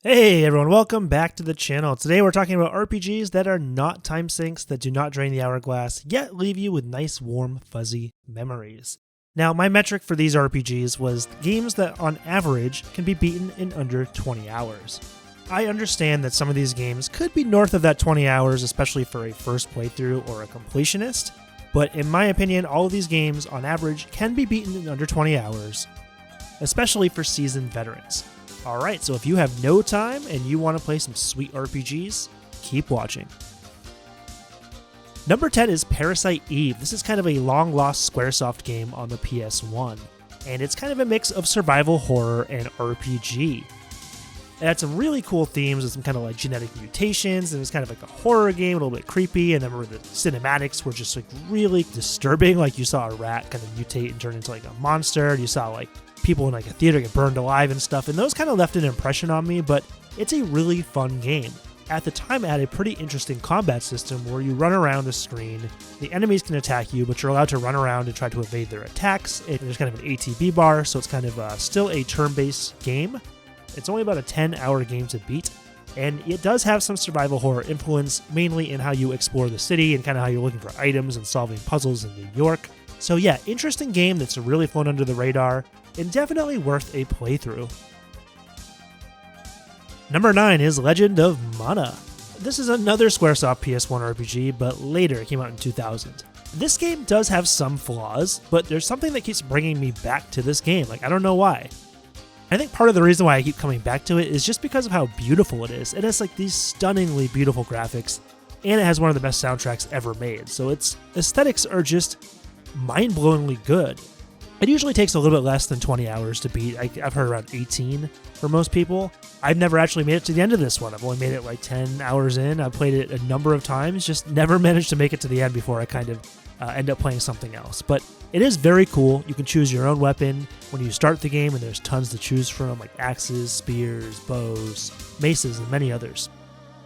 Hey everyone, welcome back to the channel. Today we're talking about RPGs that are not time sinks, that do not drain the hourglass, yet leave you with nice, warm, fuzzy memories. Now, my metric for these RPGs was games that on average can be beaten in under 20 hours. I understand that some of these games could be north of that 20 hours, especially for a first playthrough or a completionist, but in my opinion, all of these games on average can be beaten in under 20 hours, especially for seasoned veterans. Alright, so if you have no time and you want to play some sweet RPGs, keep watching. Number 10 is Parasite Eve. This is kind of a long-lost Squaresoft game on the PS1, and it's kind of a mix of survival horror and RPG. It had some really cool themes with some kind of like genetic mutations, and it's kind of like a horror game, a little bit creepy, and then the cinematics were just like really disturbing, like you saw a rat kind of mutate and turn into like a monster, and you saw like people in like a theater get burned alive and stuff, and those kind of left an impression on me, but it's a really fun game. At the time, it had a pretty interesting combat system where you run around the screen, the enemies can attack you, but you're allowed to run around and try to evade their attacks. There's kind of an ATB bar, so it's kind of still a turn-based game. It's only about a 10-hour game to beat, and it does have some survival horror influence, mainly in how you explore the city and kind of how you're looking for items and solving puzzles in New York. So yeah, interesting game that's really flown under the radar, and definitely worth a playthrough. Number 9 is Legend of Mana. This is another Squaresoft PS1 RPG, but later, it came out in 2000. This game does have some flaws, but there's something that keeps bringing me back to this game. I don't know why. I think part of the reason why I keep coming back to it is just because of how beautiful it is. It has these stunningly beautiful graphics, and it has one of the best soundtracks ever made. So its aesthetics are just mind-blowingly good. It usually takes a little bit less than 20 hours to beat. I've heard around 18 for most people. I've never actually made it to the end of this one. I've only made it 10 hours in. I've played it a number of times, just never managed to make it to the end before I kind of end up playing something else. But it is very cool. You can choose your own weapon when you start the game, and there's tons to choose from, like axes, spears, bows, maces, and many others.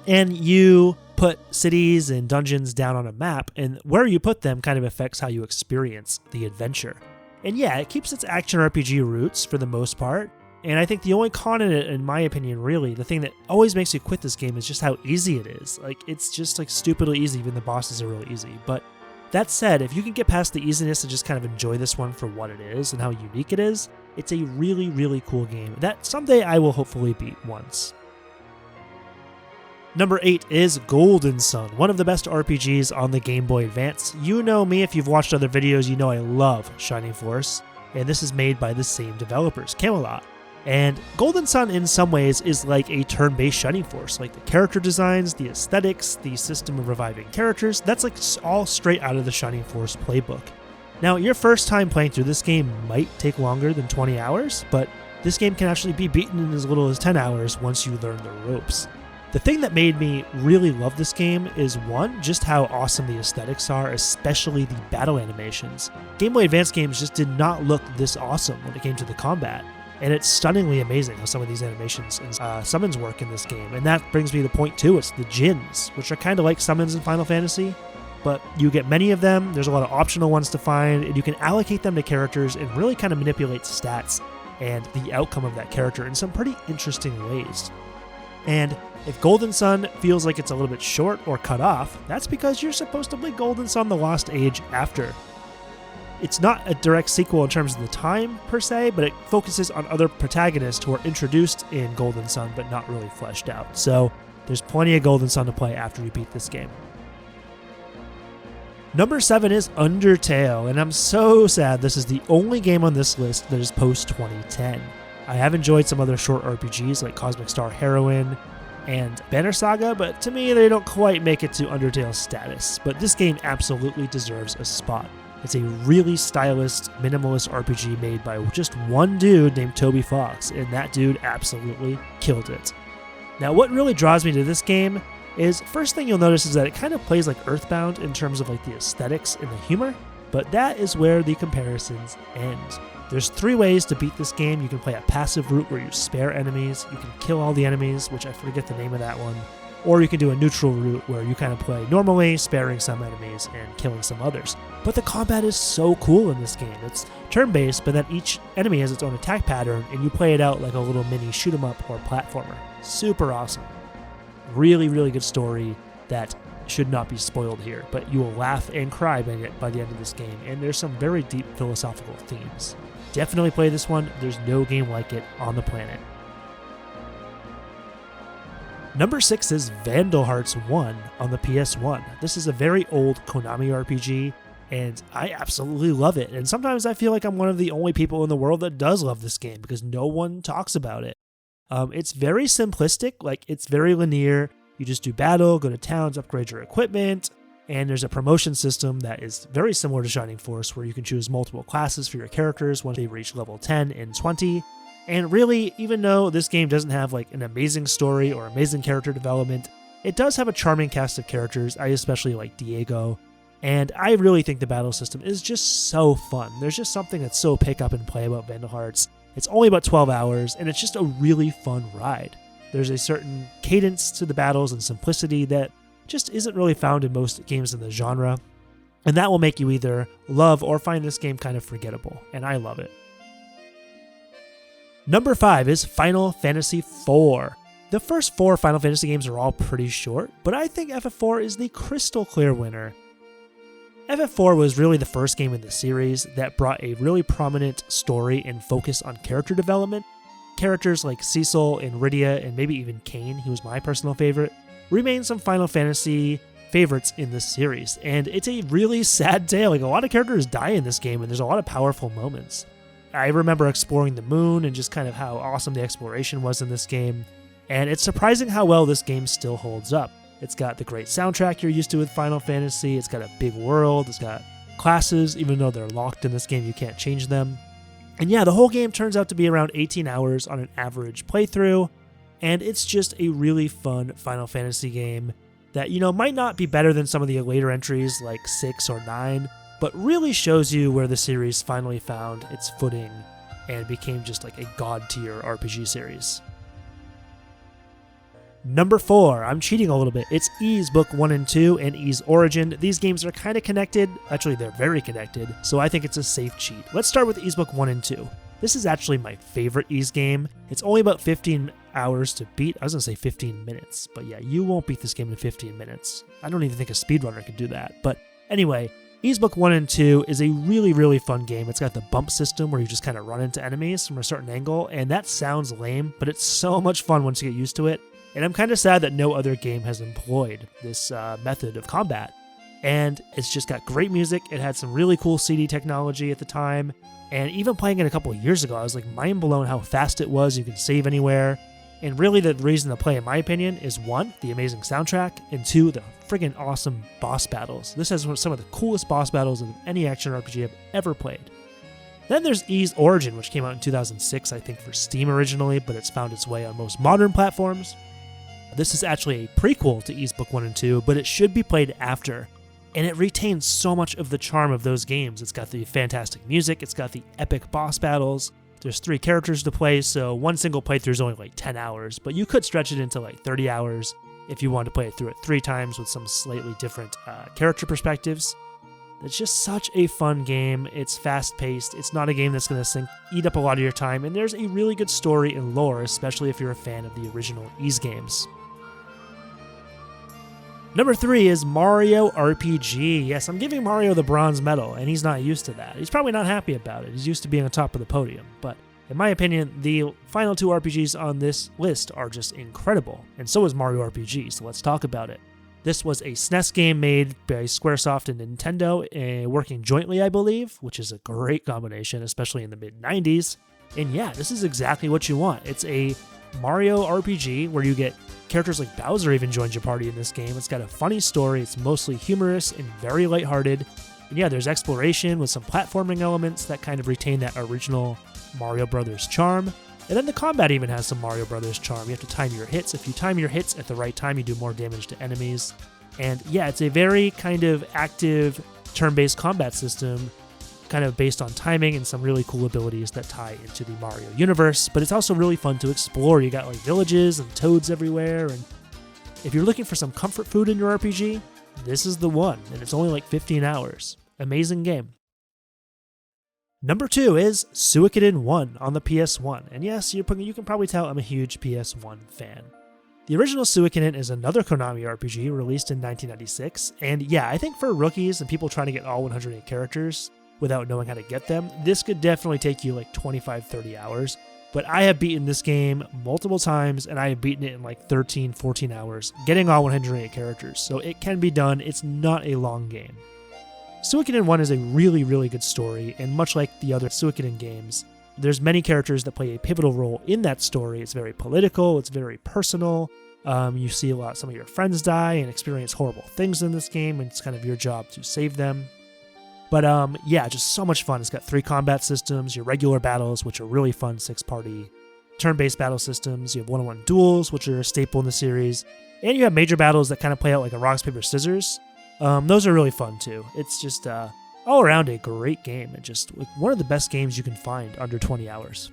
And you put cities and dungeons down on a map, and where you put them kind of affects how you experience the adventure. And yeah, it keeps its action RPG roots for the most part, and I think the only con in it, in my opinion, really, the thing that always makes you quit this game is just how easy it is. It's just stupidly easy, even the bosses are really easy. But that said, if you can get past the easiness and just kind of enjoy this one for what it is and how unique it is, it's a really, really cool game that someday I will hopefully beat once. Number 8 is Golden Sun, one of the best RPGs on the Game Boy Advance. You know me, if you've watched other videos, you know I love Shining Force, and this is made by the same developers, Camelot. And Golden Sun in some ways is like a turn-based Shining Force, like the character designs, the aesthetics, the system of reviving characters, that's all straight out of the Shining Force playbook. Now, your first time playing through this game might take longer than 20 hours, but this game can actually be beaten in as little as 10 hours once you learn the ropes. The thing that made me really love this game is, one, just how awesome the aesthetics are, especially the battle animations. Game Boy Advance games just did not look this awesome when it came to the combat, and it's stunningly amazing how some of these animations and summons work in this game. And that brings me to point 2, it's the Djinns, which are kind of like summons in Final Fantasy, but you get many of them, there's a lot of optional ones to find, and you can allocate them to characters and really kind of manipulate stats and the outcome of that character in some pretty interesting ways. And if Golden Sun feels like it's a little bit short or cut off, that's because you're supposed to play Golden Sun The Lost Age after. It's not a direct sequel in terms of the time, per se, but it focuses on other protagonists who are introduced in Golden Sun but not really fleshed out. So there's plenty of Golden Sun to play after you beat this game. Number 7 is Undertale, and I'm so sad this is the only game on this list that is post-2010. I have enjoyed some other short RPGs like Cosmic Star Heroine and Banner Saga, but to me they don't quite make it to Undertale's status. But this game absolutely deserves a spot. It's a really stylish, minimalist RPG made by just one dude named Toby Fox, and that dude absolutely killed it. Now, what really draws me to this game is, first thing you'll notice is that it kind of plays like Earthbound in terms of the aesthetics and the humor, but that is where the comparisons end. There's 3 ways to beat this game. You can play a passive route where you spare enemies, you can kill all the enemies, which I forget the name of that one, or you can do a neutral route where you kind of play normally, sparing some enemies and killing some others. But the combat is so cool in this game. It's turn-based, but then each enemy has its own attack pattern, and you play it out like a little mini shoot-'em-up or platformer. Super awesome. Really, really good story that should not be spoiled here, but you will laugh and cry by the end of this game, and there's some very deep philosophical themes. Definitely play this one. There's no game like it on the planet. Number 6 is Vandal Hearts 1 on the PS1. This is a very old Konami RPG, and I absolutely love it. And sometimes I feel like I'm one of the only people in the world that does love this game because no one talks about it. It's very simplistic, like it's very linear. You just do battle, go to towns, upgrade your equipment, and there's a promotion system that is very similar to Shining Force where you can choose multiple classes for your characters once they reach level 10 and 20. And really, even though this game doesn't have like an amazing story or amazing character development, it does have a charming cast of characters. I especially like Diego, and I really think the battle system is just so fun. There's just something that's so pick up and play about Vandal Hearts. It's only about 12 hours, and it's just a really fun ride. There's a certain cadence to the battles and simplicity that just isn't really found in most games in the genre, and that will make you either love or find this game kind of forgettable, and I love it. Number 5 is Final Fantasy IV. The first 4 Final Fantasy games are all pretty short, but I think FF4 is the crystal clear winner. FF4 was really the first game in the series that brought a really prominent story and focus on character development. Characters like Cecil and Rydia and maybe even Kain, who was my personal favorite, remain some Final Fantasy favorites in this series. And it's a really sad tale. Like, a lot of characters die in this game, and there's a lot of powerful moments. I remember exploring the moon and just kind of how awesome the exploration was in this game. And it's surprising how well this game still holds up. It's got the great soundtrack you're used to with Final Fantasy. It's got a big world. It's got classes. Even though they're locked in this game, you can't change them. And yeah, the whole game turns out to be around 18 hours on an average playthrough. And it's just a really fun Final Fantasy game that, might not be better than some of the later entries like 6 or 9, but really shows you where the series finally found its footing and became just like a god-tier RPG series. Number 4, I'm cheating a little bit. It's Ys Book 1 and 2 and Ys Origin. These games are kind of connected. Actually, they're very connected, so I think it's a safe cheat. Let's start with Ys Book 1 and 2. This is actually my favorite Ys game. It's only about 15 hours to beat. I was going to say 15 minutes, but yeah, you won't beat this game in 15 minutes. I don't even think a speedrunner could do that. But anyway, Ys Book 1 and 2 is a really, really fun game. It's got the bump system where you just kind of run into enemies from a certain angle, and that sounds lame, but it's so much fun once you get used to it. And I'm kind of sad that no other game has employed this method of combat. And it's just got great music. It had some really cool CD technology at the time. And even playing it a couple of years ago, I was like mind blown how fast it was. You can save anywhere. And really the reason to play, in my opinion, is 1, the amazing soundtrack, and 2, the friggin' awesome boss battles. This has some of the coolest boss battles of any action RPG I've ever played. Then there's Ys Origin, which came out in 2006, I think, for Steam originally, but it's found its way on most modern platforms. This is actually a prequel to Ys Book 1 and 2, but it should be played after. And it retains so much of the charm of those games. It's got the fantastic music, it's got the epic boss battles. There's 3 characters to play, so one single playthrough is only like 10 hours, but you could stretch it into like 30 hours if you wanted to play it through it 3 times with some slightly different character perspectives. It's just such a fun game. It's fast-paced. It's not a game that's going to eat up a lot of your time, and there's a really good story and lore, especially if you're a fan of the original Ys games. Number 3 is Mario RPG. Yes, I'm giving Mario the bronze medal, and he's not used to that. He's probably not happy about it. He's used to being on top of the podium. But in my opinion, the final 2 RPGs on this list are just incredible, and so is Mario RPG, so let's talk about it. This was a SNES game made by Squaresoft and Nintendo, working jointly, I believe, which is a great combination, especially in the mid-90s. And yeah, this is exactly what you want. It's a Mario RPG where you get characters like Bowser even joins your party in this game. It's got a funny story. It's mostly humorous and very lighthearted. And yeah, there's exploration with some platforming elements that kind of retain that original Mario Brothers charm. And then the combat even has some Mario Brothers charm. You have to time your hits. If you time your hits at the right time, you do more damage to enemies. And yeah, it's a very kind of active turn-based combat system, kind of based on timing and some really cool abilities that tie into the Mario universe. But it's also really fun to explore. You got like villages and toads everywhere. And if you're looking for some comfort food in your RPG, this is the one. And it's only like 15 hours. Amazing game. Number 2 is Suikoden 1 on the PS1. And yes, you can probably tell I'm a huge PS1 fan. The original Suikoden is another Konami RPG released in 1996. And yeah, I think for rookies and people trying to get all 108 characters without knowing how to get them, this could definitely take you like 25-30 hours. But I have beaten this game multiple times, and I have beaten it in like 13-14 hours, getting all 108 characters. So it can be done. It's not a long game. Suikoden 1 is a really, really good story, and much like the other Suikoden games, there's many characters that play a pivotal role in that story. It's very political, it's very personal. You see some of your friends die and experience horrible things in this game, and it's kind of your job to save them. But yeah, just so much fun. It's got 3 combat systems, your regular battles, which are really fun 6-party, turn-based battle systems, you have one-on-one duels, which are a staple in the series, and you have major battles that kind of play out like a rock, paper, scissors. Those are really fun too. It's just all around a great game, and just like one of the best games you can find under 20 hours.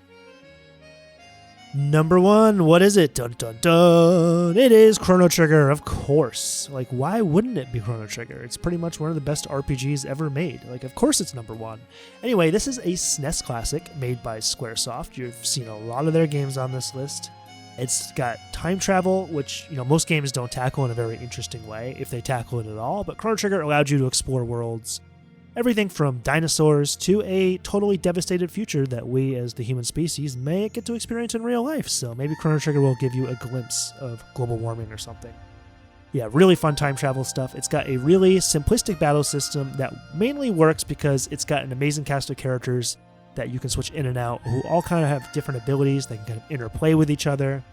Number 1, what is it? Dun dun dun! It is Chrono Trigger, of course. Like, why wouldn't it be Chrono Trigger? It's pretty much one of the best RPGs ever made. Like, of course it's number 1. Anyway, this is a SNES classic made by Squaresoft. You've seen a lot of their games on this list. It's got time travel, which, most games don't tackle in a very interesting way, if they tackle it at all, but Chrono Trigger allowed you to explore worlds, everything from dinosaurs to a totally devastated future that we as the human species may get to experience in real life, so maybe Chrono Trigger will give you a glimpse of global warming or something. Yeah, really fun time travel stuff. It's got a really simplistic battle system that mainly works because it's got an amazing cast of characters that you can switch in and out, who all kind of have different abilities. They can kind of interplay with each other.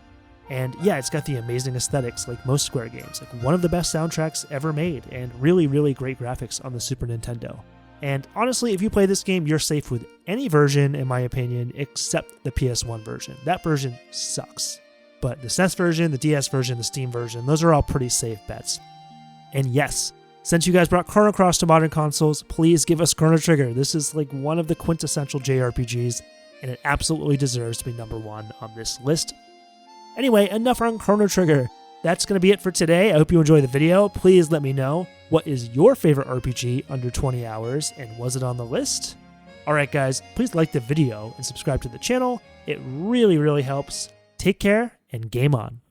And yeah, it's got the amazing aesthetics like most Square games, like one of the best soundtracks ever made, and really, really great graphics on the Super Nintendo. And honestly, if you play this game, you're safe with any version, in my opinion, except the PS1 version. That version sucks. But the SNES version, the DS version, the Steam version, those are all pretty safe bets. And yes, since you guys brought Chrono Cross to modern consoles, please give us Chrono Trigger. This is like one of the quintessential JRPGs, and it absolutely deserves to be number 1 on this list. Anyway, enough on Chrono Trigger. That's going to be it for today. I hope you enjoyed the video. Please let me know, what is your favorite RPG under 20 hours, and was it on the list? Alright guys, please like the video and subscribe to the channel. It really, really helps. Take care, and game on.